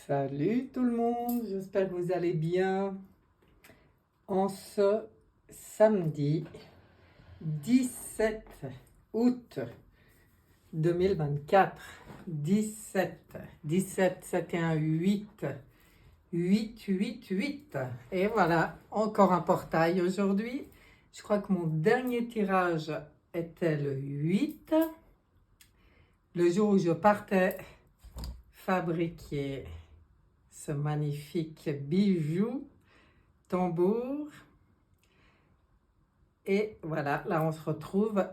Salut tout le monde, j'espère que vous allez bien. En ce samedi 17 août 2024, 17, c'était un 8, 8. Et voilà, encore un portail aujourd'hui. Je crois que mon dernier tirage était le 8, le jour où je partais fabriquer ce magnifique bijou tambour. Et voilà, là on se retrouve,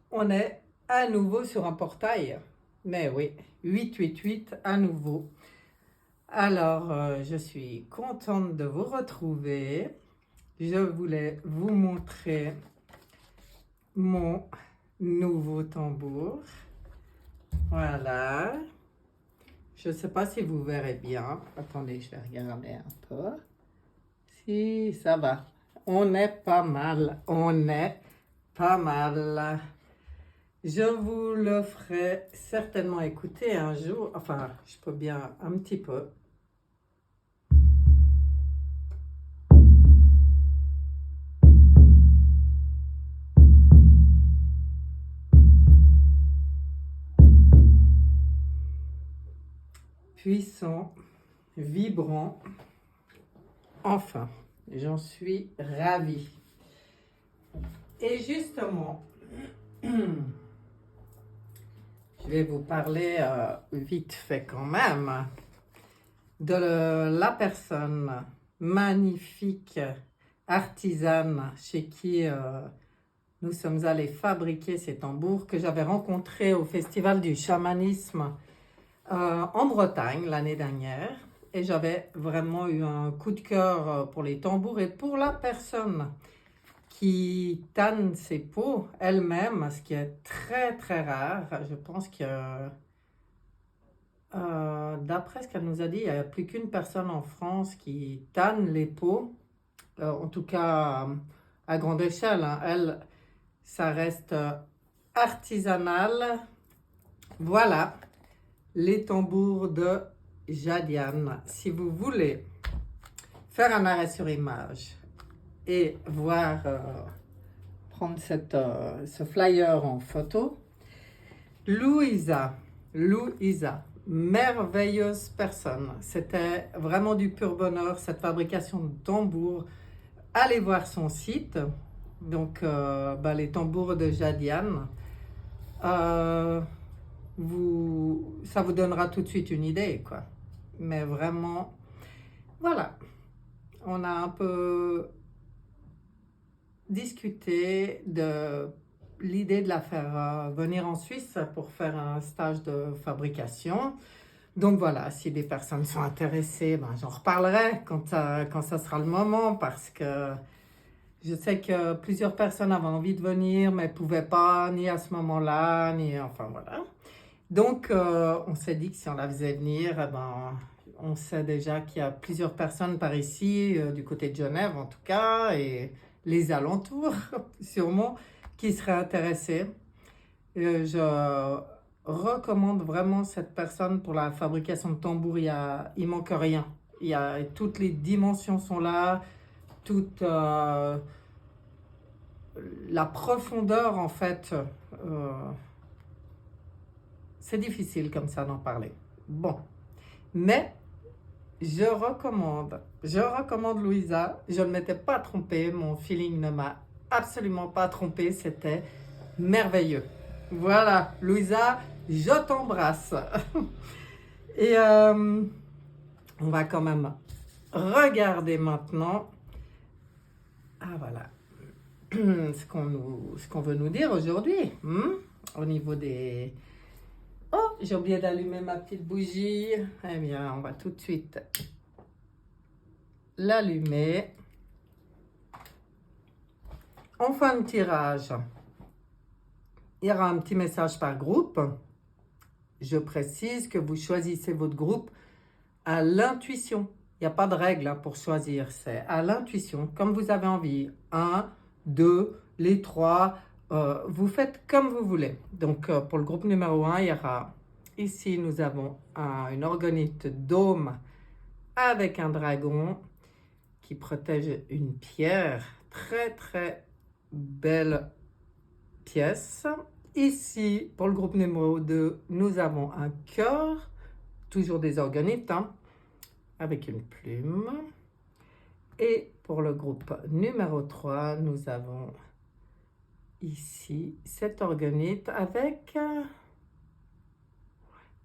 on est à nouveau sur un portail, mais oui, 8 à nouveau. Alors je suis contente de vous retrouver. Je voulais vous montrer mon nouveau tambour. Voilà. Je ne sais pas si vous verrez bien. Attendez, je vais regarder un peu. Si, ça va. On est pas mal. Je vous le ferai certainement écouter un jour. Enfin, je peux bien un petit peu. Puissant, vibrant. Enfin, j'en suis ravie. Et justement, je vais vous parler vite fait quand même de la personne magnifique, artisane, chez qui nous sommes allés fabriquer ces tambours, que j'avais rencontré au Festival du chamanisme en Bretagne l'année dernière. Et j'avais vraiment eu un coup de cœur pour les tambours et pour la personne qui tanne ses peaux elle-même, ce qui est très rare. Je pense que, d'après ce qu'elle nous a dit, il n'y a plus qu'une personne en France qui tanne les peaux, en tout cas à grande échelle, hein. Elle, ça reste artisanal. Voilà, les tambours de Jadiane. Si vous voulez faire un arrêt sur image et voir, prendre ce flyer en photo, Louisa, merveilleuse personne. C'était vraiment du pur bonheur, cette fabrication de tambours. Allez voir son site, donc les tambours de Jadiane. Ça vous donnera tout de suite une idée, quoi. Mais vraiment, voilà, on a un peu discuté de l'idée de la faire venir en Suisse pour faire un stage de fabrication. Donc voilà, si des personnes sont intéressées, j'en reparlerai quand ça sera le moment, parce que je sais que plusieurs personnes avaient envie de venir, mais ne pouvaient pas, ni à ce moment-là, ni... Enfin voilà. Donc, on s'est dit que si on la faisait venir, on sait déjà qu'il y a plusieurs personnes par ici, du côté de Genève en tout cas, et les alentours sûrement, qui seraient intéressées. Je recommande vraiment cette personne pour la fabrication de tambours. Il manque rien. Toutes les dimensions sont là, toute la profondeur en fait. C'est difficile comme ça d'en parler. Bon, mais je recommande Louisa. Je ne m'étais pas trompée, mon feeling ne m'a absolument pas trompée, c'était merveilleux. Voilà, Louisa, je t'embrasse. Et on va quand même regarder maintenant. Ah voilà, ce qu'on veut nous dire aujourd'hui, au niveau des... Oh, j'ai oublié d'allumer ma petite bougie. Eh bien, on va tout de suite l'allumer. En fin de tirage, il y aura un petit message par groupe. Je précise que vous choisissez votre groupe à l'intuition. Il n'y a pas de règle pour choisir, c'est à l'intuition, comme vous avez envie. 1, 2, les 3, vous faites comme vous voulez. Donc, pour le groupe numéro 1, il y aura Ici, nous avons une orgonite dôme avec un dragon qui protège une pierre. Très, très belle pièce. Ici, pour le groupe numéro 2, nous avons un cœur, toujours des organites, hein, avec une plume. Et pour le groupe numéro 3, nous avons ici cette organite avec,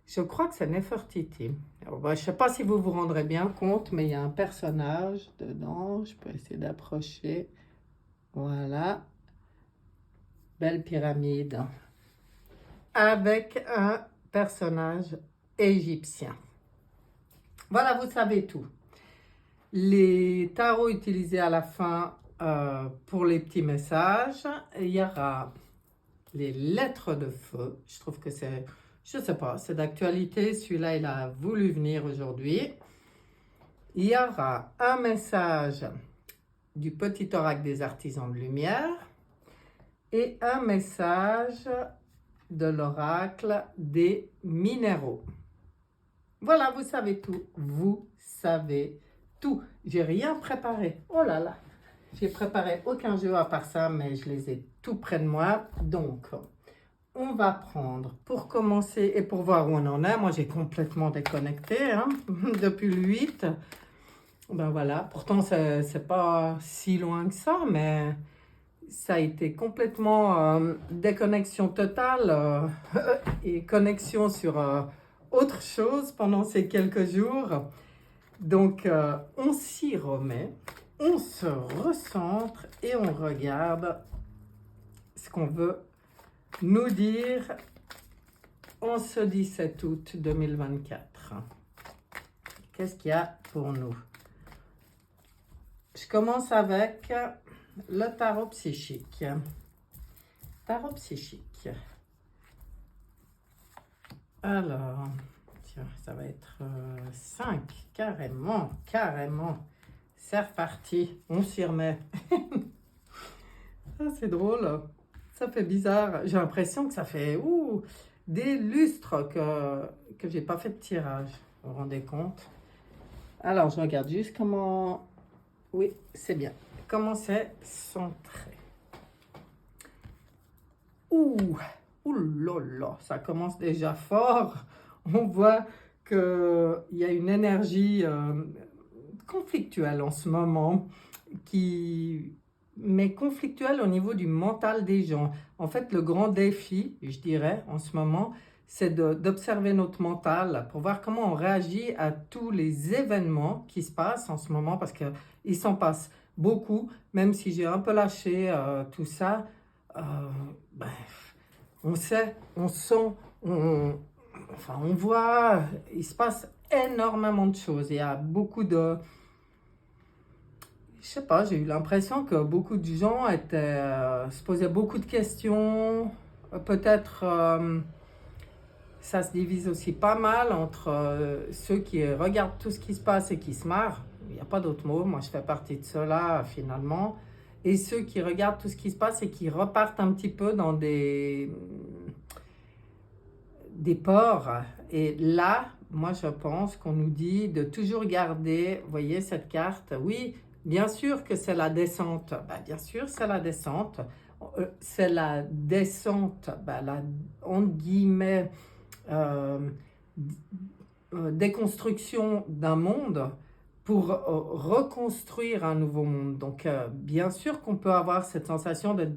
je crois que c'est Nefertiti. Alors, je ne sais pas si vous vous rendrez bien compte, mais il y a un personnage dedans. Je peux essayer d'approcher. Voilà. Belle pyramide. Avec un personnage égyptien. Voilà, vous savez tout. Les tarots utilisés à la fin pour les petits messages, il y aura les lettres de feu. Je trouve que c'est, je ne sais pas, c'est d'actualité. Celui-là, il a voulu venir aujourd'hui. Il y aura un message du petit oracle des artisans de lumière et un message de l'oracle des minéraux. Voilà, vous savez tout. Vous savez tout. J'ai rien préparé. Oh là là. J'ai préparé aucun jeu à part ça, mais je les ai tout près de moi. Donc, on va prendre, pour commencer et pour voir où on en est, moi j'ai complètement déconnecté hein, depuis le 8. Ben voilà, pourtant c'est pas si loin que ça, mais ça a été complètement déconnexion totale et connexion sur autre chose pendant ces quelques jours. Donc, on s'y remet, on se recentre et on regarde ce qu'on veut nous dire en ce 17 août 2024. Qu'est-ce qu'il y a pour nous? Je commence avec le tarot psychique. Tarot psychique. Alors, tiens, ça va être 5, carrément. C'est reparti, on s'y remet. Ah, c'est drôle, ça fait bizarre. J'ai l'impression que ça fait des lustres que j'ai pas fait de tirage. Vous vous rendez compte? Alors, je regarde juste comment... Oui, c'est bien. Comment c'est centré. Ouh là là, ça commence déjà fort. On voit qu'il y a une énergie conflictuelle en ce moment, mais conflictuelle au niveau du mental des gens. En fait, le grand défi, je dirais, en ce moment, c'est d'observer notre mental pour voir comment on réagit à tous les événements qui se passent en ce moment, parce qu'il s'en passe beaucoup, même si j'ai un peu lâché tout ça. On sait, on sent, on voit, il se passe énormément de choses. Il y a beaucoup de... Je sais pas, j'ai eu l'impression que beaucoup de gens se posaient beaucoup de questions. Peut-être ça se divise aussi pas mal entre ceux qui regardent tout ce qui se passe et qui se marrent. Il n'y a pas d'autre mot, moi je fais partie de ceux-là finalement. Et ceux qui regardent tout ce qui se passe et qui repartent un petit peu dans des ports. Et là, moi je pense qu'on nous dit de toujours garder, vous voyez cette carte, oui, bien sûr que c'est la descente. Bien sûr, c'est la descente. C'est la descente, entre guillemets, déconstruction d'un monde pour reconstruire un nouveau monde. Donc, bien sûr qu'on peut avoir cette sensation de...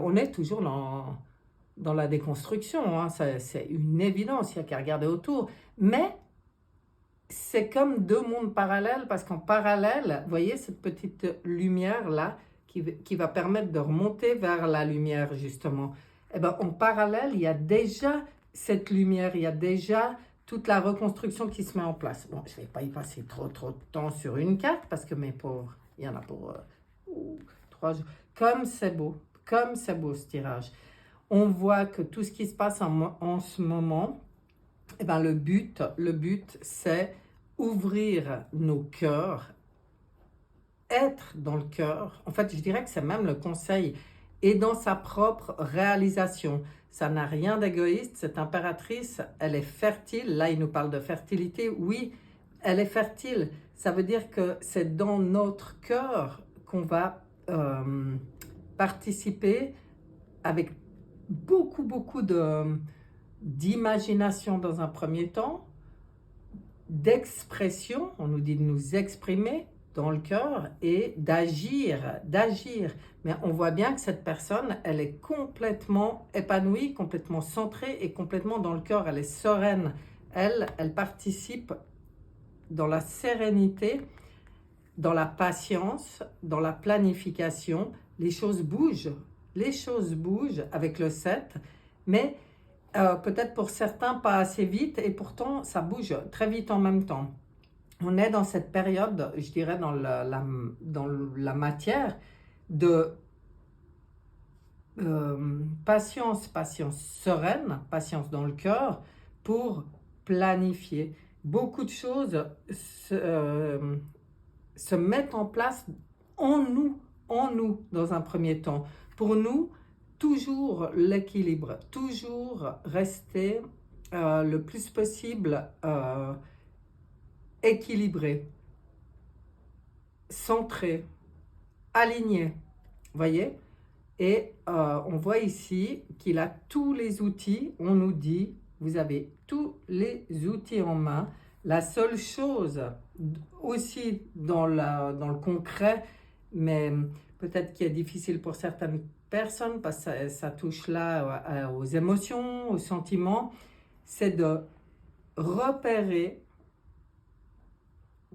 on est toujours dans la déconstruction, hein. C'est une évidence, il n'y a qu'à regarder autour. Mais c'est comme deux mondes parallèles, parce qu'en parallèle, vous voyez cette petite lumière-là qui va permettre de remonter vers la lumière, justement. En parallèle, il y a déjà cette lumière, il y a déjà toute la reconstruction qui se met en place. Bon, je ne vais pas y passer trop de temps sur une carte, parce que mes pauvres, il y en a pour 3 jours. Comme c'est beau ce tirage. On voit que tout ce qui se passe en ce moment, le but, c'est ouvrir nos cœurs, être dans le cœur. En fait, je dirais que c'est même le conseil, et dans sa propre réalisation. ça n'a rien d'égoïste. Cette impératrice, elle est fertile. Là, il nous parle de fertilité. Oui, elle est fertile. Ça veut dire que c'est dans notre cœur qu'on va participer avec beaucoup d'imagination dans un premier temps, d'expression, on nous dit de nous exprimer dans le cœur et d'agir. Mais on voit bien que cette personne, elle est complètement épanouie, complètement centrée et complètement dans le cœur. Elle est sereine. Elle participe dans la sérénité, dans la patience, dans la planification. Les choses bougent avec le 7, mais peut-être pour certains pas assez vite, et pourtant ça bouge très vite en même temps. On est dans cette période, je dirais dans la matière de patience sereine, patience dans le cœur pour planifier. Beaucoup de choses se mettent en place en nous dans un premier temps. Pour nous, toujours l'équilibre, toujours rester le plus possible équilibré, centré, aligné, voyez? Et on voit ici qu'il a tous les outils. On nous dit, vous avez tous les outils en main. La seule chose aussi dans le concret, mais peut-être qui est difficile pour certaines personnes parce que ça touche là aux émotions, aux sentiments, c'est de repérer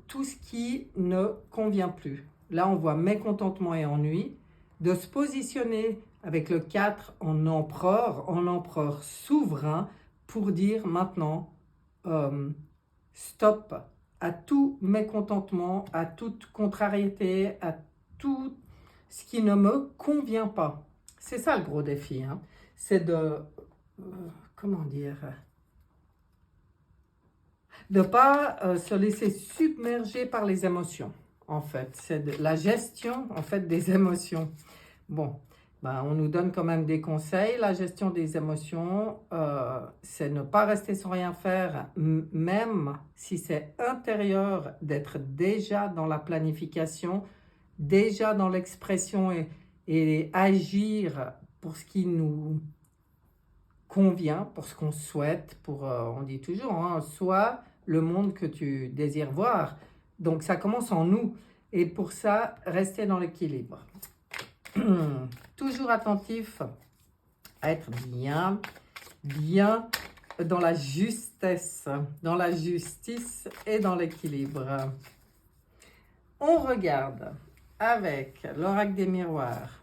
tout ce qui ne convient plus. Là, on voit mécontentement et ennui, de se positionner avec le 4 en empereur souverain pour dire maintenant stop à tout mécontentement, à toute contrariété, à tout ce qui ne me convient pas. C'est ça le gros défi, hein. C'est de, comment dire, de ne pas se laisser submerger par les émotions, en fait. C'est la gestion, en fait, des émotions. Bon, ben, on nous donne quand même des conseils. La gestion des émotions, c'est ne pas rester sans rien faire, même si c'est intérieur, d'être déjà dans la planification, déjà dans l'expression et agir pour ce qui nous convient, pour ce qu'on souhaite, on dit toujours, hein, soit le monde que tu désires voir. Donc ça commence en nous. Et pour ça, rester dans l'équilibre. Toujours attentif à être bien dans la justesse, dans la justice et dans l'équilibre. On regarde avec l'oracle des miroirs.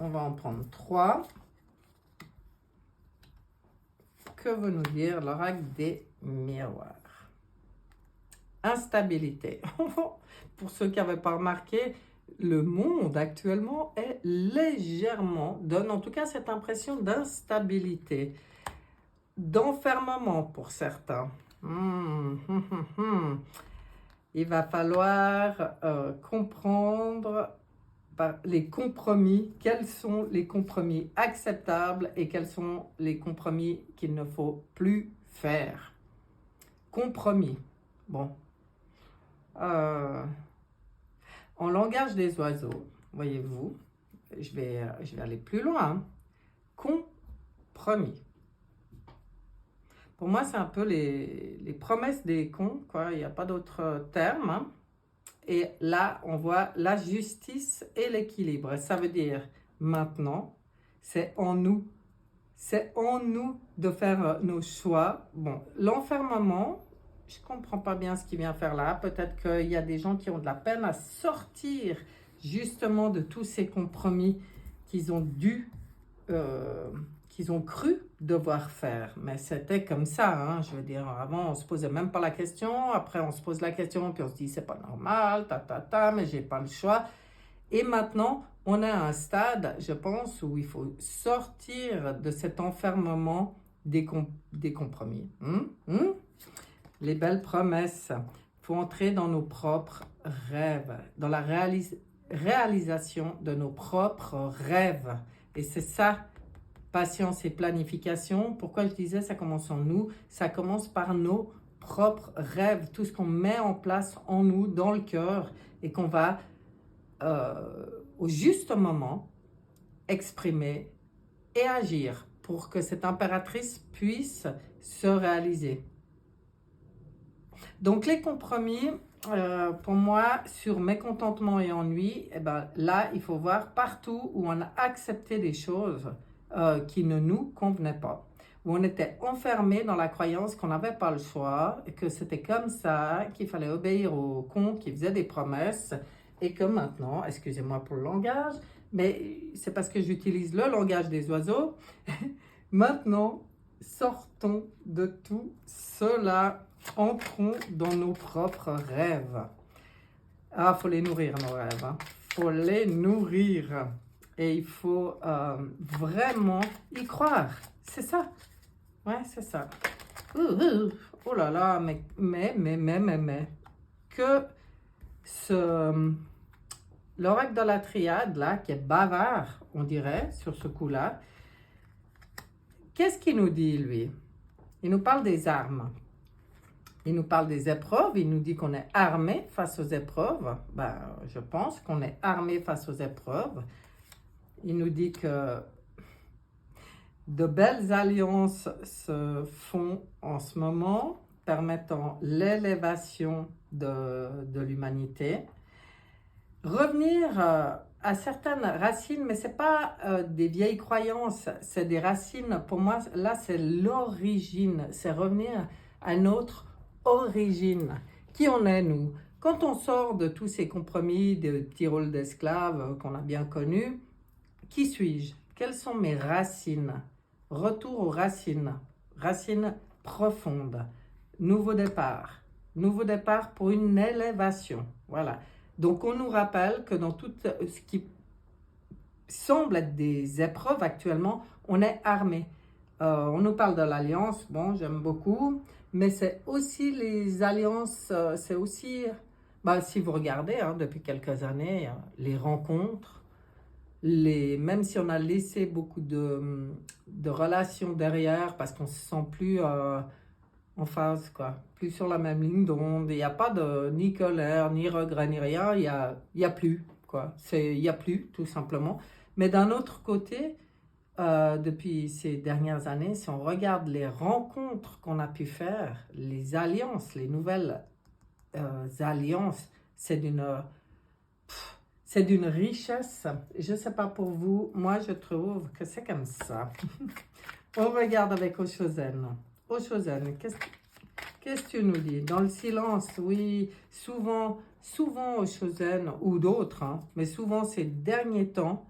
On va en prendre 3. Que veut nous dire l'oracle des miroirs? Instabilité. Pour ceux qui n'avaient pas remarqué, le monde actuellement est légèrement, donne en tout cas cette impression d'instabilité, d'enfermement pour certains. Il va falloir comprendre les compromis, quels sont les compromis acceptables et quels sont les compromis qu'il ne faut plus faire. Compromis. Bon. En langage des oiseaux, voyez-vous, je vais aller plus loin. Compromis. Pour moi, c'est un peu les promesses des cons, quoi. Il n'y a pas d'autre terme, hein. Et là, on voit la justice et l'équilibre. Ça veut dire, maintenant, c'est en nous. C'est en nous de faire nos choix. Bon, l'enfermement, je ne comprends pas bien ce qu'il vient faire là. Peut-être qu'il y a des gens qui ont de la peine à sortir justement de tous ces compromis qu'ils ont qu'ils ont cru devoir faire. Mais c'était comme ça, hein. Je veux dire, avant, on ne se posait même pas la question. Après, on se pose la question, puis on se dit, c'est pas normal, mais j'ai pas le choix. Et maintenant, on est à un stade, je pense, où il faut sortir de cet enfermement des compromis. Les belles promesses. Il faut entrer dans nos propres rêves, dans la réalisation de nos propres rêves. Et c'est ça patience et planification. Pourquoi je disais ça commence en nous? Ça commence par nos propres rêves, tout ce qu'on met en place en nous, dans le cœur, et qu'on va au juste moment exprimer et agir pour que cette impératrice puisse se réaliser. Donc les compromis, pour moi, sur mécontentement et ennui, eh ben, là, il faut voir partout où on a accepté des choses qui ne nous convenaient pas, où on était enfermé dans la croyance qu'on n'avait pas le choix, et que c'était comme ça, qu'il fallait obéir au con qui faisait des promesses, et que maintenant, excusez-moi pour le langage, mais c'est parce que j'utilise le langage des oiseaux, maintenant, sortons de tout cela, entrons dans nos propres rêves. Ah, il faut les nourrir, nos rêves. Faut les nourrir. Et il faut vraiment y croire. C'est ça. Ouais, c'est ça. Oh là là, mais. Que l'oracle de la triade, là, qui est bavard, on dirait, sur ce coup-là, qu'est-ce qu'il nous dit, lui? Il nous parle des armes. Il nous parle des épreuves, il nous dit qu'on est armé face aux épreuves. Ben, je pense qu'on est armé face aux épreuves. Il nous dit que de belles alliances se font en ce moment, permettant l'élévation de l'humanité. Revenir à certaines racines, mais ce n'est pas des vieilles croyances, c'est des racines, pour moi, là, c'est l'origine, c'est revenir à notre origine. Qui on est, nous? Quand on sort de tous ces compromis, des petits rôles d'esclaves qu'on a bien connus, qui suis-je? Quelles sont mes racines? Retour aux racines, racines profondes. Nouveau départ pour une élévation. Voilà. Donc on nous rappelle que dans tout ce qui semble être des épreuves actuellement, on est armé. On nous parle de l'alliance, bon, j'aime beaucoup, mais c'est aussi les alliances, c'est aussi, si vous regardez, depuis quelques années, les rencontres, même si on a laissé beaucoup de relations derrière parce qu'on ne se sent plus en phase, quoi, plus sur la même ligne d'onde, il n'y a pas de ni colère, ni regret, ni rien, il y a plus, quoi, il n'y a plus, tout simplement. Mais d'un autre côté, depuis ces dernières années, si on regarde les rencontres qu'on a pu faire, les alliances, les nouvelles alliances, c'est d'une richesse. Je ne sais pas pour vous, moi je trouve que c'est comme ça. On regarde avec Oshozen. Oshozen, qu'est-ce que tu nous dis? Dans le silence, oui, souvent Oshozen, ou d'autres, mais souvent ces derniers temps,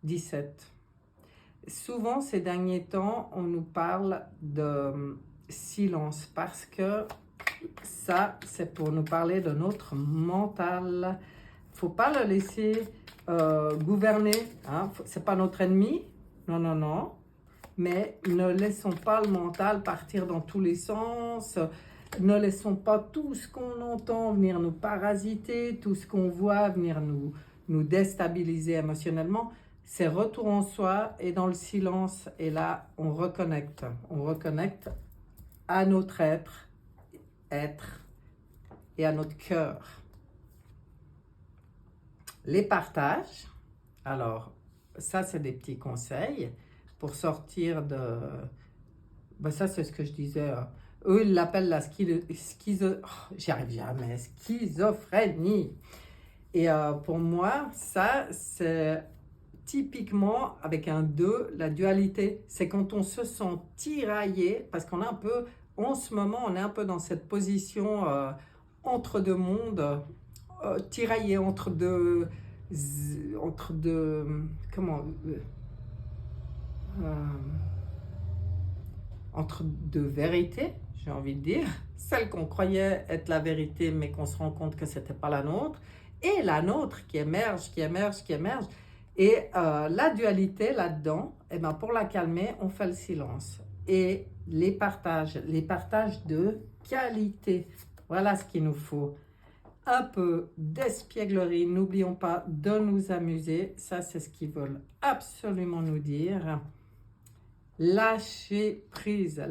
17. Souvent, ces derniers temps, on nous parle de silence parce que ça, c'est pour nous parler de notre mental. Il ne faut pas le laisser gouverner. Ce n'est pas notre ennemi. Non. Mais ne laissons pas le mental partir dans tous les sens. Ne laissons pas tout ce qu'on entend venir nous parasiter, tout ce qu'on voit venir nous déstabiliser émotionnellement. C'est retour en soi et dans le silence. Et là, on reconnecte. On reconnecte à notre être et à notre cœur. Les partages. Alors, ça, c'est des petits conseils pour sortir de... ça, c'est ce que je disais. Eux, ils l'appellent la j'y arrive jamais. Schizophrénie. Et pour moi, ça, c'est... Typiquement, avec un 2, la dualité, c'est quand on se sent tiraillé, parce qu'on est un peu, en ce moment, on est un peu dans cette position entre deux mondes, tiraillé entre deux, entre deux vérités, j'ai envie de dire, celle qu'on croyait être la vérité, mais qu'on se rend compte que c'était pas la nôtre, et la nôtre qui émerge. Et la dualité là-dedans, pour la calmer, on fait le silence. Et les partages de qualité, voilà ce qu'il nous faut. un peu d'espièglerie. N'oublions pas de nous amuser. Ça, c'est ce qu'ils veulent absolument nous dire. Lâcher prise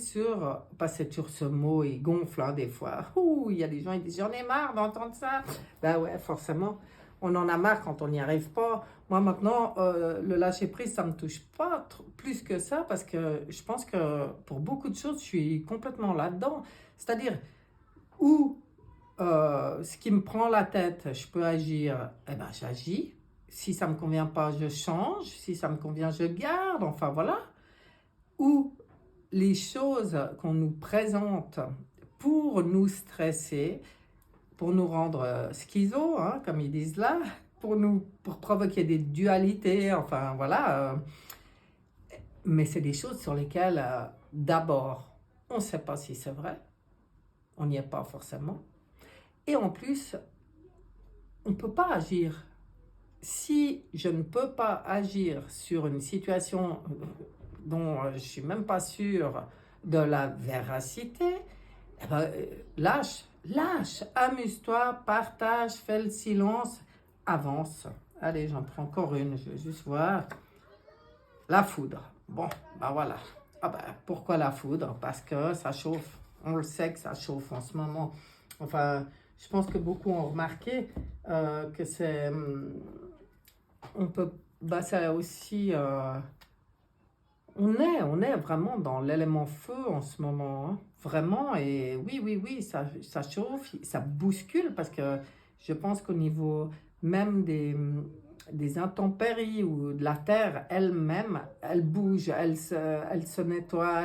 sur, parce que sur ce mot, il gonfle hein, des fois. Ouh, il y a des gens qui disent, j'en ai marre d'entendre ça. Ben ouais, forcément, on en a marre quand on n'y arrive pas. Moi maintenant, le lâcher prise, ça me touche pas plus que ça, parce que je pense que pour beaucoup de choses, je suis complètement là-dedans. C'est-à-dire, où ce qui me prend la tête, je peux agir, eh ben j'agis. Si ça me convient pas, je change. Si ça me convient, je garde. Enfin voilà. Ou les choses qu'on nous présente pour nous stresser, pour nous rendre schizo, hein, comme ils disent là, pour provoquer des dualités, enfin voilà. Mais c'est des choses sur lesquelles, d'abord, on ne sait pas si c'est vrai, on n'y est pas forcément. Et en plus, on ne peut pas agir. Si je ne peux pas agir sur une situation dont je ne suis même pas sûre de la véracité, eh ben, lâche, amuse-toi, partage, fais le silence, avance. Allez, j'en prends encore une, je vais juste voir. La foudre. Bon, ben voilà. Ah ben, pourquoi la foudre? Parce que ça chauffe. On le sait que ça chauffe en ce moment. Enfin, je pense que beaucoup ont remarqué que c'est... On peut... Bah, ça aussi... on est vraiment dans l'élément feu en ce moment, hein. Vraiment, et oui, ça chauffe, ça bouscule, parce que je pense qu'au niveau même des intempéries ou de la terre elle-même, elle bouge, elle se nettoie,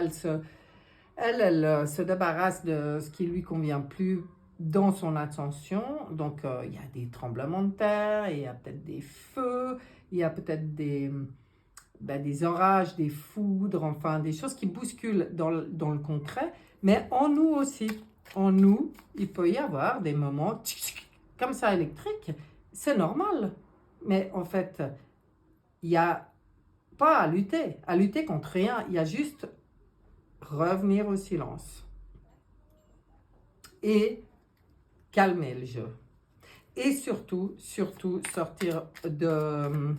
elle se débarrasse de ce qui lui convient plus dans son ascension. Donc, il y a des tremblements de terre, il y a peut-être des feux, il y a peut-être des orages, des foudres, enfin des choses qui bousculent dans le concret, mais en nous aussi. En nous, il peut y avoir des moments comme ça électriques, c'est normal. Mais en fait, il n'y a pas à lutter contre rien, il y a juste revenir au silence et calmer le jeu. Et surtout sortir de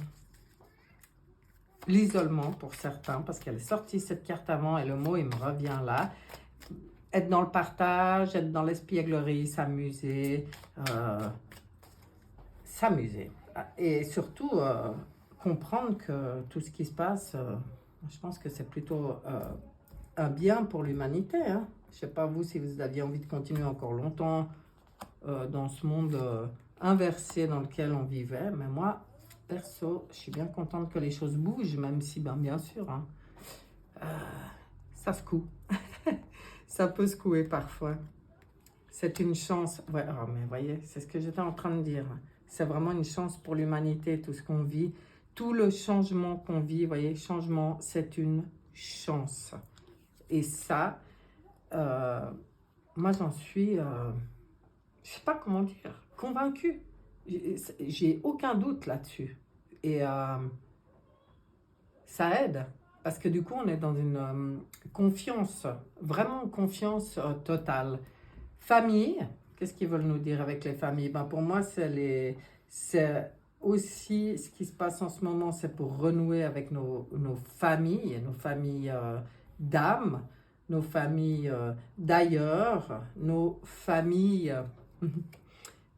l'isolement pour certains, parce qu'elle est sortie cette carte avant et le mot il me revient là. Être dans le partage, être dans l'espièglerie, s'amuser, et surtout comprendre que tout ce qui se passe, je pense que c'est plutôt un bien pour l'humanité, hein. Je ne sais pas vous si vous aviez envie de continuer encore longtemps dans ce monde inversé dans lequel on vivait, mais moi perso, je suis bien contente que les choses bougent, même si, bien sûr, hein, ça secoue. Ça peut secouer parfois. C'est une chance. Ouais, oh, mais voyez, c'est ce que j'étais en train de dire. C'est vraiment une chance pour l'humanité, tout ce qu'on vit. Tout le changement qu'on vit, voyez, changement, c'est une chance. Et ça, moi, j'en suis, je ne sais pas comment dire, convaincue. J'ai aucun doute là-dessus. Et ça aide, parce que du coup, on est dans une confiance, vraiment confiance totale. Famille, qu'est-ce qu'ils veulent nous dire avec les familles? Pour moi, c'est aussi ce qui se passe en ce moment, c'est pour renouer avec nos familles d'âme, nos familles d'ailleurs, nos familles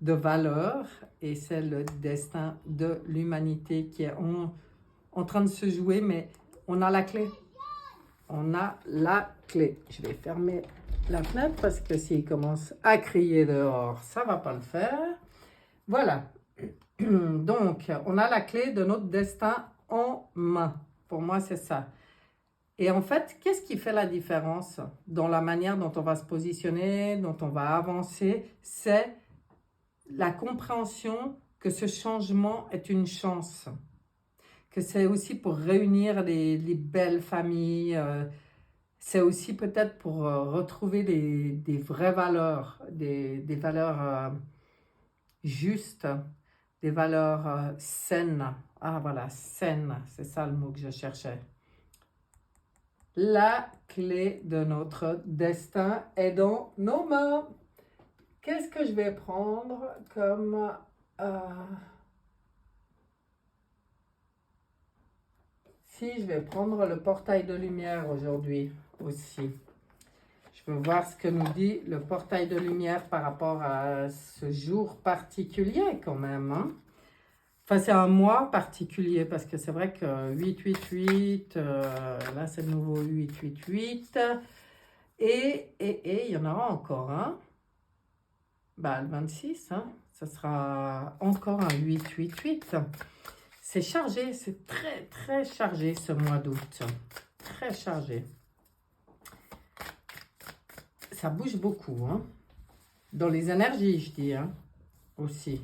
de valeurs, et c'est le destin de l'humanité qui est en train de se jouer, mais on a la clé. On a la clé. Je vais fermer la fenêtre parce que s'il commence à crier dehors, ça ne va pas le faire. Voilà. Donc, on a la clé de notre destin en main. Pour moi, c'est ça. Et en fait, qu'est-ce qui fait la différence dans la manière dont on va se positionner, dont on va avancer? C'est la compréhension que ce changement est une chance. Que c'est aussi pour réunir les belles familles, c'est aussi peut-être pour retrouver des vraies valeurs, des valeurs justes, des valeurs saines. Ah voilà, saines, c'est ça le mot que je cherchais. La clé de notre destin est dans nos mains. Qu'est-ce que je vais prendre comme... si, je vais prendre le portail de lumière aujourd'hui aussi. Je veux voir ce que nous dit le portail de lumière par rapport à ce jour particulier quand même. Hein. Enfin, c'est un mois particulier parce que c'est vrai que 888, là c'est de nouveau 888. Et il y en aura encore un. Bah, le 26, hein, ça sera encore un 888. C'est chargé, c'est très très chargé ce mois d'août. Très chargé. Ça bouge beaucoup, hein. Dans les énergies, je dis, hein, aussi.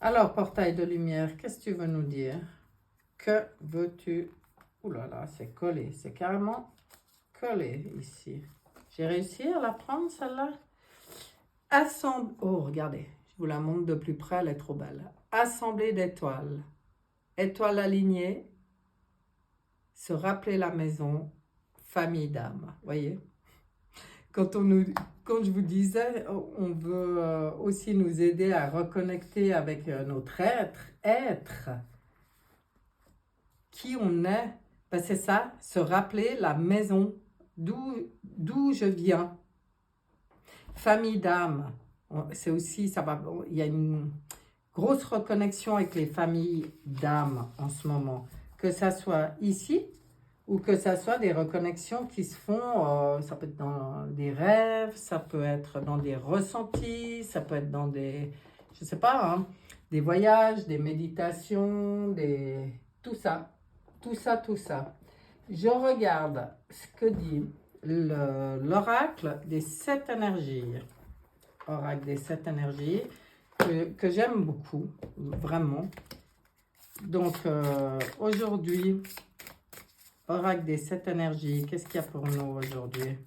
Alors, portail de lumière, qu'est-ce que tu veux nous dire? Que veux-tu? Ouh là là, c'est collé, c'est carrément collé ici. J'ai réussi à la prendre, celle-là? Assemble... Oh, regardez, je vous la montre de plus près, elle est trop belle. Assemblée d'étoiles. Étoiles alignées. Se rappeler la maison. Famille d'âme. Voyez? Quand je vous disais, on veut aussi nous aider à reconnecter avec notre être, qui on est, ben c'est ça, se rappeler la maison, d'où je viens. Famille d'âme, c'est aussi, ça va, il y a une grosse reconnexion avec les familles d'âme en ce moment, que ça soit ici, ou que ça soit des reconnexions qui se font, ça peut être dans des rêves, ça peut être dans des ressentis, ça peut être dans des, je sais pas, hein, des voyages, des méditations, tout ça, tout ça, tout ça. Je regarde ce que dit l'oracle des 7 énergies. Oracle des 7 énergies, que j'aime beaucoup, vraiment. Donc, aujourd'hui... Oracle des 7 énergies, qu'est-ce qu'il y a pour nous aujourd'hui?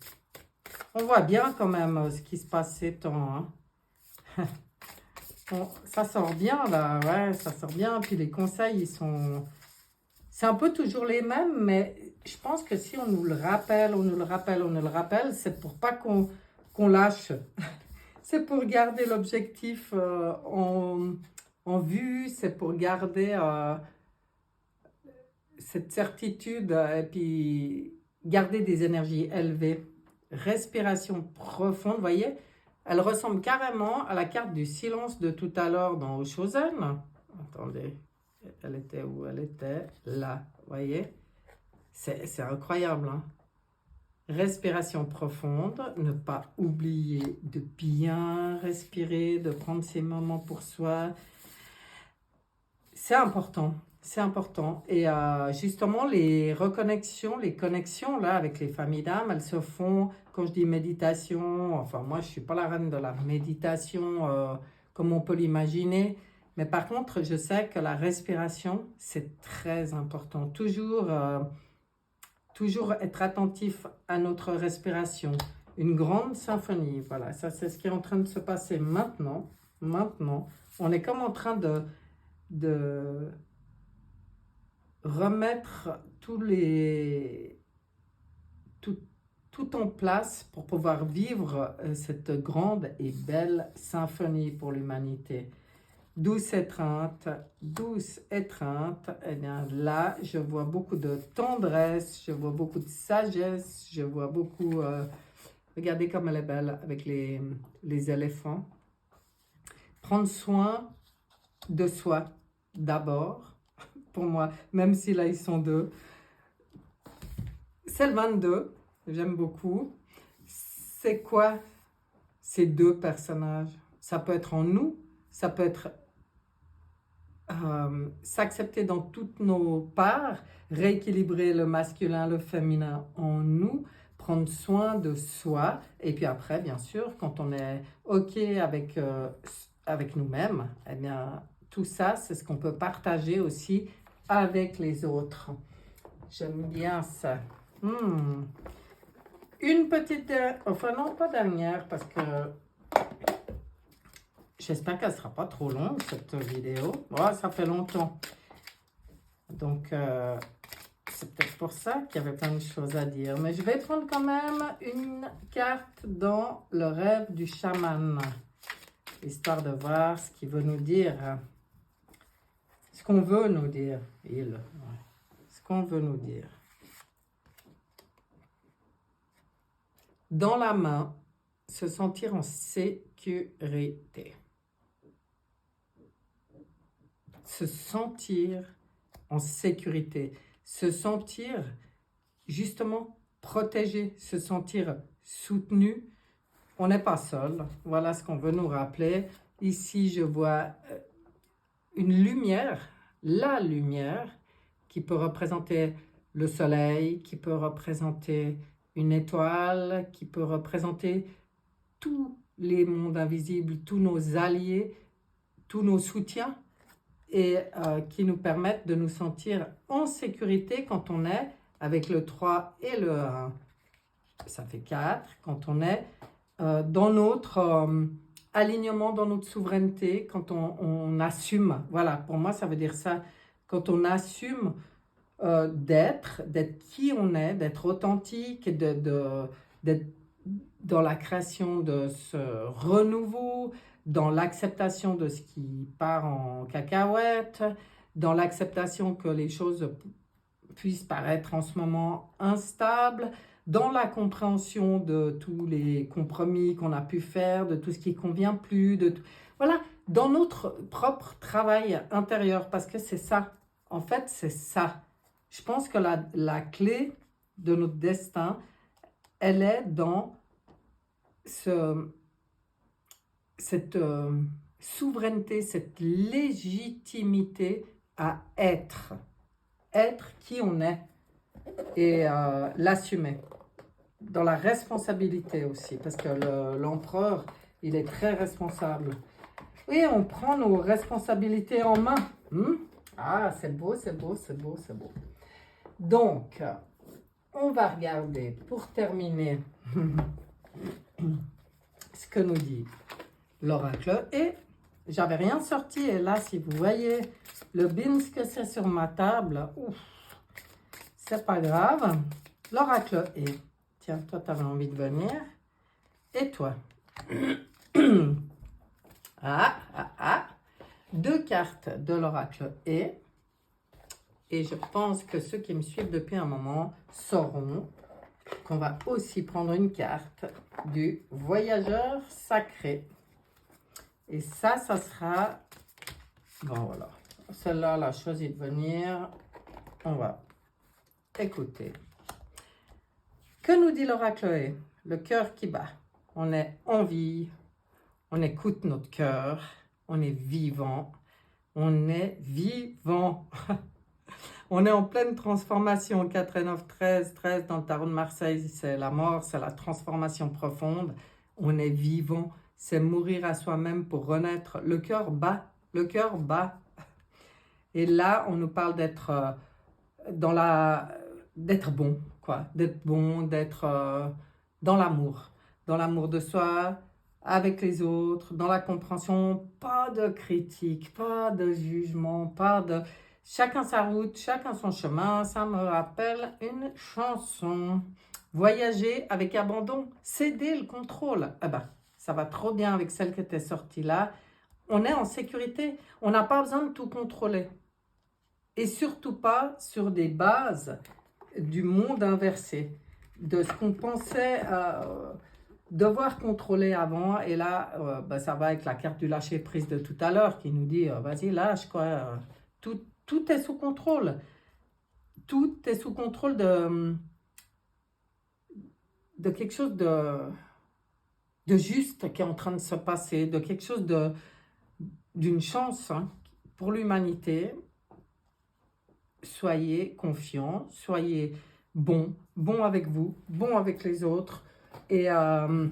On voit bien quand même ce qui se passe ces temps. Hein. Bon, ça sort bien là, ouais, ça sort bien. Puis les conseils, ils sont... C'est un peu toujours les mêmes, mais je pense que si on nous le rappelle, on nous le rappelle, on nous le rappelle, c'est pour pas qu'on lâche. C'est pour garder l'objectif en vue, c'est pour garder... cette certitude et puis garder des énergies élevées, respiration profonde, vous voyez, elle ressemble carrément à la carte du silence de tout à l'heure dans Oshozen. Attendez, elle était où? Elle était là, vous voyez, c'est incroyable, hein? Respiration profonde, ne pas oublier de bien respirer, de prendre ces moments pour soi, c'est important. C'est important. Et justement, les reconnexions, les connexions là avec les familles d'âme, elles se font, quand je dis méditation, enfin moi je ne suis pas la reine de la méditation comme on peut l'imaginer, mais par contre je sais que la respiration, c'est très important. Toujours être attentif à notre respiration. Une grande symphonie, voilà, ça c'est ce qui est en train de se passer maintenant. Maintenant, on est comme en train de remettre tout en place pour pouvoir vivre cette grande et belle symphonie pour l'humanité. Douce étreinte, eh bien là, je vois beaucoup de tendresse, je vois beaucoup de sagesse, je vois beaucoup... regardez comme elle est belle avec les éléphants. Prendre soin de soi d'abord. Pour moi, même si là ils sont 2. C'est le 22, j'aime beaucoup. C'est quoi ces 2 personnages? Ça peut être en nous, ça peut être s'accepter dans toutes nos parts, rééquilibrer le masculin, le féminin en nous, prendre soin de soi. Et puis après, bien sûr, quand on est OK avec nous-mêmes, eh bien, tout ça, c'est ce qu'on peut partager aussi avec les autres. J'aime bien ça. Une petite... Enfin non, pas dernière, parce que j'espère qu'elle ne sera pas trop longue, cette vidéo. Ouais, ça fait longtemps. Donc, c'est peut-être pour ça qu'il y avait plein de choses à dire. Mais je vais prendre quand même une carte dans le rêve du chaman, histoire de voir ce qu'il veut nous dire, ce qu'on veut nous dire, ce qu'on veut nous dire. Dans la main, se sentir en sécurité. Se sentir en sécurité. Se sentir justement protégé, se sentir soutenu. On n'est pas seul. Voilà ce qu'on veut nous rappeler. Ici, je vois une lumière, la lumière, qui peut représenter le soleil, qui peut représenter une étoile, qui peut représenter tous les mondes invisibles, tous nos alliés, tous nos soutiens, et qui nous permettent de nous sentir en sécurité quand on est avec le 3 et le 1. Ça fait 4. Quand on est dans notre alignement, dans notre souveraineté, quand on assume. Voilà, pour moi, ça veut dire ça. Quand on assume d'être qui on est, d'être authentique, d'être dans la création de ce renouveau, dans l'acceptation de ce qui part en cacahuète, dans l'acceptation que les choses puissent paraître en ce moment instables, dans la compréhension de tous les compromis qu'on a pu faire, de tout ce qui ne convient plus, voilà, dans notre propre travail intérieur, parce que c'est ça, en fait, c'est ça. Je pense que la clé de notre destin, elle est dans cette souveraineté, cette légitimité à être qui on est et l'assumer. Dans la responsabilité aussi, parce que l'empereur, il est très responsable. Et on prend nos responsabilités en main. Ah, c'est beau, c'est beau, c'est beau, c'est beau. Donc, on va regarder, pour terminer, ce que nous dit l'oracle. Et j'avais rien sorti, et là, si vous voyez le bins que c'est sur ma table, c'est pas grave. L'oracle est... Tiens, toi, tu avais envie de venir. Et toi? Deux cartes de l'oracle et je pense que ceux qui me suivent depuis un moment sauront qu'on va aussi prendre une carte du voyageur sacré. Et ça sera... Bon, voilà. Celle-là, elle a choisi de venir. On va écouter. Que nous dit l'oracle? Le cœur qui bat. On est en vie. On écoute notre cœur. On est vivant. On est vivant. On est en pleine transformation. 4 et 9, 13. 13 dans le tarot de Marseille, c'est la mort, c'est la transformation profonde. On est vivant. C'est mourir à soi-même pour renaître. Le cœur bat. Le cœur bat. Et là, on nous parle d'être d'être bon, quoi. D'être bon, d'être dans l'amour de soi, avec les autres, dans la compréhension, pas de critique, pas de jugement, pas de... Chacun sa route, chacun son chemin, ça me rappelle une chanson. Voyager avec abandon, céder le contrôle. Ah ben, ça va trop bien avec celle qui était sortie là. On est en sécurité, on n'a pas besoin de tout contrôler. Et surtout pas sur des bases du monde inversé, de ce qu'on pensait devoir contrôler avant. Et là, ça va avec la carte du lâcher-prise de tout à l'heure qui nous dit, vas-y, lâche, quoi. Tout est sous contrôle. Tout est sous contrôle de quelque chose de juste qui est en train de se passer, de quelque chose d'une chance pour l'humanité. Soyez confiants, soyez bons avec vous, bons avec les autres, et dans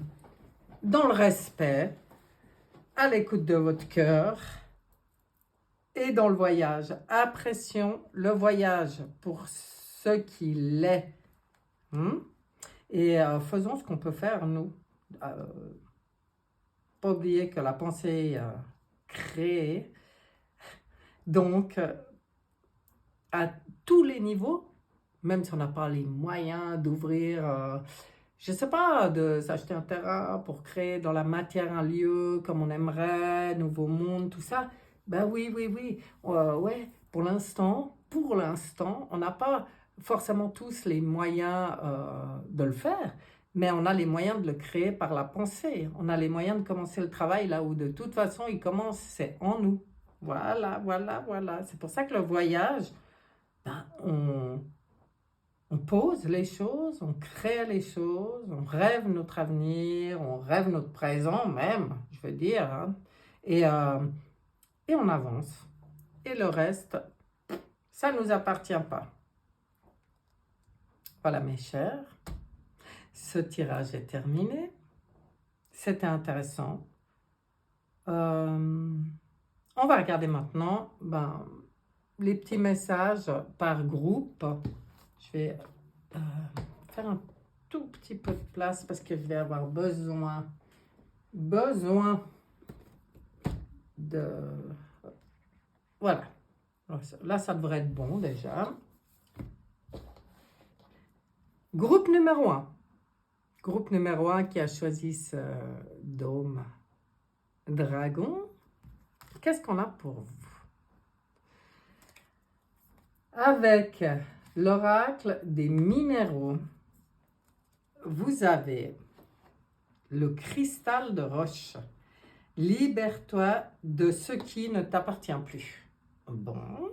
le respect, à l'écoute de votre cœur, et dans le voyage. Apprécions le voyage pour ce qu'il est. Et faisons ce qu'on peut faire, nous. Pas oublier que la pensée est créée. Donc, à tous les niveaux, même si on n'a pas les moyens d'ouvrir, je ne sais pas, de s'acheter un terrain pour créer dans la matière un lieu comme on aimerait, nouveau monde, tout ça. Ben oui, oui, oui. Ouais, pour l'instant, on n'a pas forcément tous les moyens de le faire, mais on a les moyens de le créer par la pensée. On a les moyens de commencer le travail là où de toute façon il commence, c'est en nous. Voilà, voilà, voilà. C'est pour ça que le voyage, ben, on pose les choses, on crée les choses, on rêve notre avenir, on rêve notre présent même, je veux dire, hein. Et, euh, et on avance. Et le reste, ça ne nous appartient pas. Voilà mes chers, ce tirage est terminé. C'était intéressant. On va regarder maintenant les petits messages par groupe. Je vais faire un tout petit peu de place parce que je vais avoir besoin de... Voilà. Là, ça devrait être bon déjà. Groupe numéro 1. Groupe numéro 1 qui a choisi ce dôme dragon. Qu'est-ce qu'on a pour vous? Avec l'oracle des minéraux, vous avez le cristal de roche. Libère-toi de ce qui ne t'appartient plus. Bon.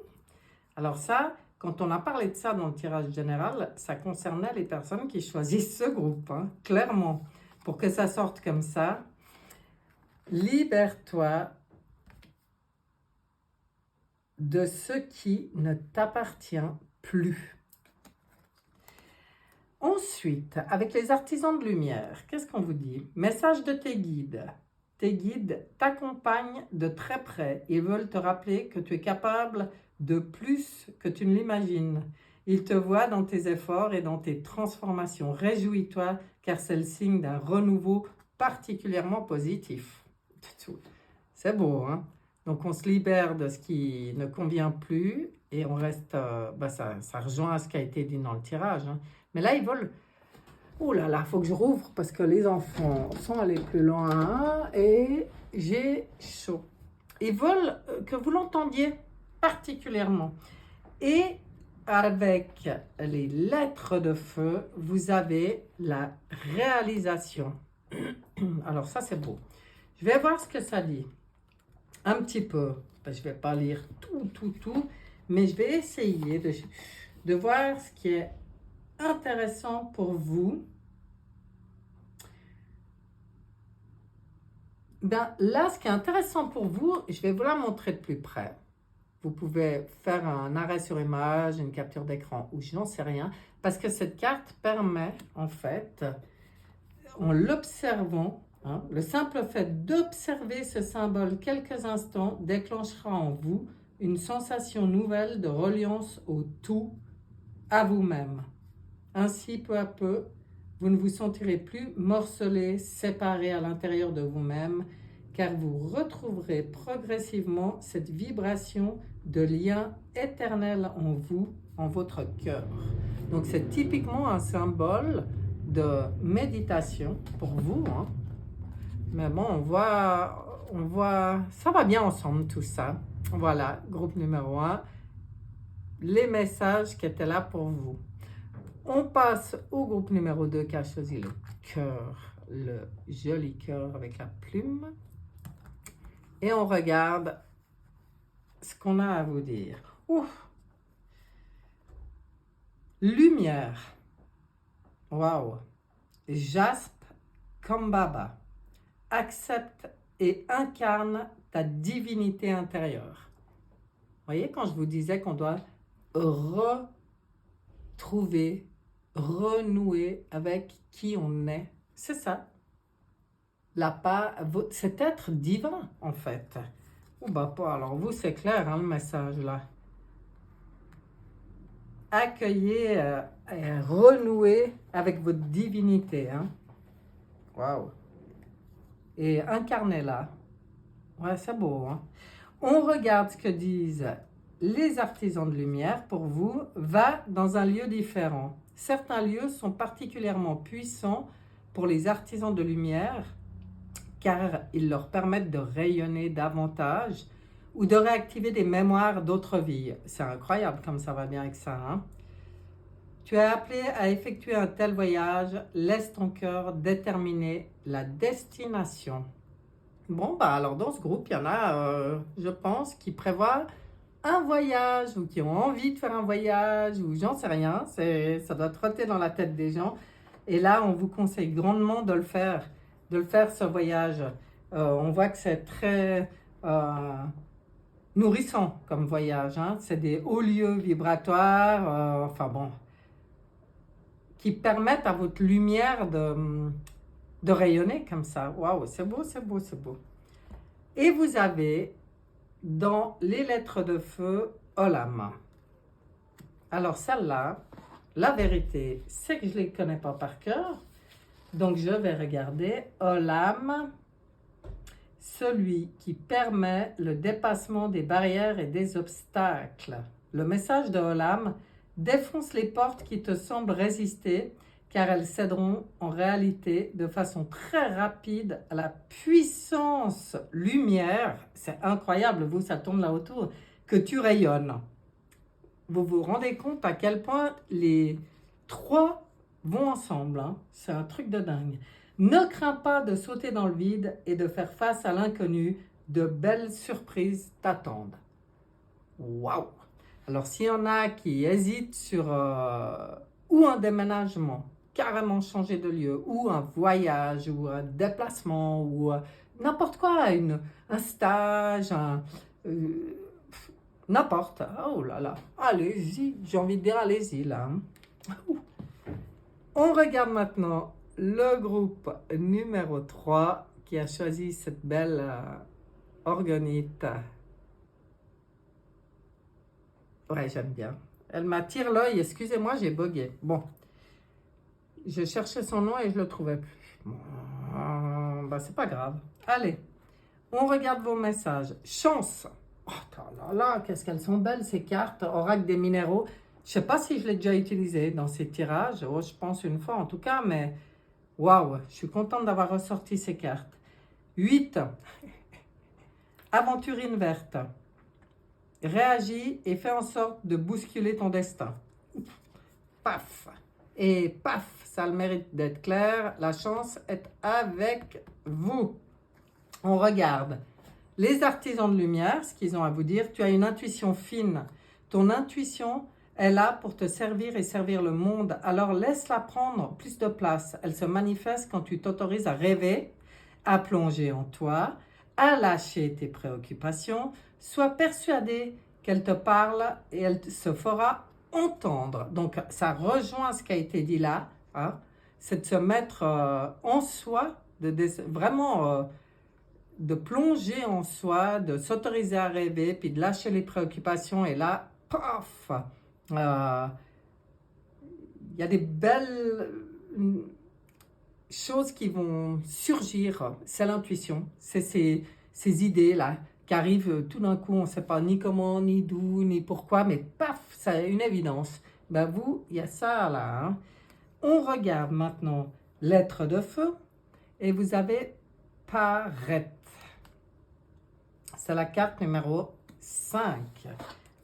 Alors ça, quand on a parlé de ça dans le tirage général, ça concernait les personnes qui choisissent ce groupe, hein, clairement. Pour que ça sorte comme ça, libère-toi de ce qui ne t'appartient plus. Ensuite, avec les artisans de lumière, qu'est-ce qu'on vous dit? Message de tes guides. Tes guides t'accompagnent de très près. Ils veulent te rappeler que tu es capable de plus que tu ne l'imagines. Ils te voient dans tes efforts et dans tes transformations. Réjouis-toi car c'est le signe d'un renouveau particulièrement positif. C'est beau, hein? Donc on se libère de ce qui ne convient plus et on reste... ça rejoint ce qui a été dit dans le tirage, hein. Mais là, ils veulent... Oh là là, il faut que je rouvre parce que les enfants sont allés plus loin et j'ai chaud. Ils veulent que vous l'entendiez particulièrement. Et avec les lettres de feu, vous avez la réalisation. Alors ça, c'est beau. Je vais voir ce que ça dit. Un petit peu. Je ne vais pas lire tout, mais je vais essayer de voir ce qui est intéressant pour vous. Là, ce qui est intéressant pour vous, je vais vous la montrer de plus près. Vous pouvez faire un arrêt sur image, une capture d'écran ou je n'en sais rien, parce que cette carte permet, en fait, en l'observant, hein, le simple fait d'observer ce symbole quelques instants déclenchera en vous une sensation nouvelle de reliance au tout, à vous-même. Ainsi, peu à peu, vous ne vous sentirez plus morcelé, séparé à l'intérieur de vous-même, car vous retrouverez progressivement cette vibration de lien éternel en vous, en votre cœur. Donc c'est typiquement un symbole de méditation pour vous, hein. Mais bon, on voit, ça va bien ensemble tout ça. Voilà, groupe numéro 1, les messages qui étaient là pour vous. On passe au groupe numéro 2 qui a choisi le cœur, le joli cœur avec la plume. Et on regarde ce qu'on a à vous dire. Ouf. Lumière. Waouh. Jaspe Kambaba. Accepte et incarne ta divinité intérieure. Vous voyez, quand je vous disais qu'on doit retrouver, renouer avec qui on est, c'est ça. Cet être divin, en fait. Ou pas. Alors vous, c'est clair, hein, le message, là. Accueillez et renouez avec votre divinité, hein. Waouh. Et incarnez-la. Ouais, c'est beau, hein. On regarde ce que disent les artisans de lumière, pour vous, va dans un lieu différent. Certains lieux sont particulièrement puissants pour les artisans de lumière car ils leur permettent de rayonner davantage ou de réactiver des mémoires d'autres vies. C'est incroyable comme ça va bien avec ça, hein? Tu es appelé à effectuer un tel voyage, laisse ton cœur déterminer la destination. Bon, bah alors dans ce groupe, il y en a, je pense, qui prévoient un voyage ou qui ont envie de faire un voyage ou j'en sais rien. Ça doit trotter dans la tête des gens. Et là, on vous conseille grandement de le faire ce voyage. On voit que c'est très nourrissant comme voyage, hein. C'est des hauts lieux vibratoires, enfin bon, qui permettent à votre lumière de rayonner comme ça. Waouh, c'est beau, c'est beau, c'est beau. Et vous avez dans les lettres de feu Olam. Alors celle-là, la vérité, c'est que je ne les connais pas par cœur. Donc je vais regarder Olam, celui qui permet le dépassement des barrières et des obstacles. Le message de Olam: défonce les portes qui te semblent résister, car elles céderont en réalité de façon très rapide à la puissance lumière. C'est incroyable, vous, ça tourne là autour, que tu rayonnes. Vous vous rendez compte à quel point les trois vont ensemble, hein? C'est un truc de dingue. Ne crains pas de sauter dans le vide et de faire face à l'inconnu. De belles surprises t'attendent. Waouh! Alors, s'il y en a qui hésitent sur ou un déménagement, carrément changer de lieu, ou un voyage, ou un déplacement, ou n'importe quoi, un stage, n'importe. Oh là là, allez-y, j'ai envie de dire allez-y là. On regarde maintenant le groupe numéro 3 qui a choisi cette belle orgonite. Ouais, j'aime bien. Elle m'attire l'œil, excusez-moi, j'ai bugué. Bon, je cherchais son nom et je ne le trouvais plus. Bon, bah, c'est pas grave. Allez, on regarde vos messages. Chance. Oh là là, qu'est-ce qu'elles sont belles ces cartes. Oracle des minéraux. Je ne sais pas si je l'ai déjà utilisé dans ces tirages. Oh, je pense une fois en tout cas, mais waouh, je suis contente d'avoir ressorti ces cartes. 8. Aventurine verte. Réagis et fais en sorte de bousculer ton destin. Paf. Et paf, ça a le mérite d'être clair. La chance est avec vous. On regarde les artisans de lumière, ce qu'ils ont à vous dire. Tu as une intuition fine. Ton intuition est là pour te servir et servir le monde. Alors laisse-la prendre plus de place. Elle se manifeste quand tu t'autorises à rêver, à plonger en toi, à lâcher tes préoccupations. Sois persuadé qu'elle te parle et elle se fera entendre. Donc ça rejoint ce qui a été dit là, hein, c'est de se mettre en soi, vraiment de plonger en soi, de s'autoriser à rêver, puis de lâcher les préoccupations. Et là, paf, il y a des belles choses qui vont surgir. C'est l'intuition, c'est ces idées-là qui arrivent tout d'un coup, on ne sait pas ni comment, ni d'où, ni pourquoi, mais paf, c'est une évidence. Ben vous, il y a ça là, hein. On regarde maintenant lettre de feu et vous avez Parette. C'est la carte numéro 5.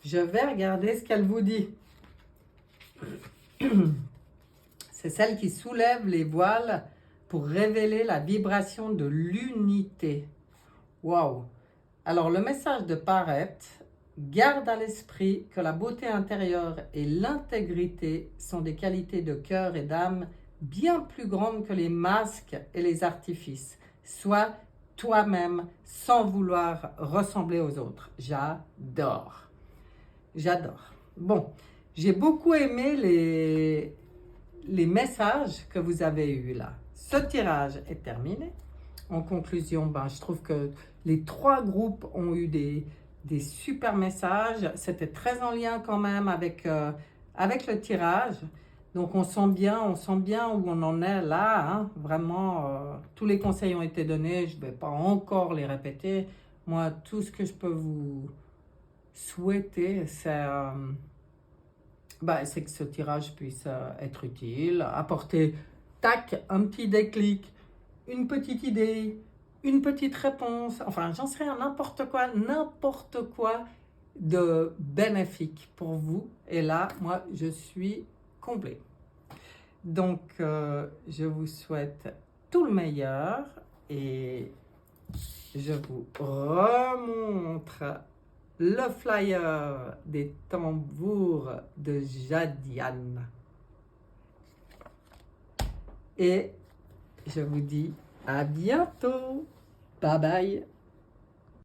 Je vais regarder ce qu'elle vous dit. C'est celle qui soulève les voiles pour révéler la vibration de l'unité. Waouh! Alors, le message de Parette: garde à l'esprit que la beauté intérieure et l'intégrité sont des qualités de cœur et d'âme bien plus grandes que les masques et les artifices. Sois toi-même sans vouloir ressembler aux autres. J'adore. J'adore. Bon, j'ai beaucoup aimé les messages que vous avez eus là. Ce tirage est terminé. En conclusion, ben, je trouve que les trois groupes ont eu des super messages. C'était très en lien quand même avec le tirage. Donc on sent bien où on en est là, hein. Vraiment, tous les conseils ont été donnés. Je ne vais pas encore les répéter. Moi, tout ce que je peux vous souhaiter, c'est que ce tirage puisse être utile, apporter, tac, un petit déclic, une petite idée, une petite réponse, enfin j'en sais rien, n'importe quoi de bénéfique pour vous. Et là, moi, je suis complet. Donc, je vous souhaite tout le meilleur et je vous remontre le flyer des tambours de Jadiane. Et je vous dis à bientôt. Bye bye.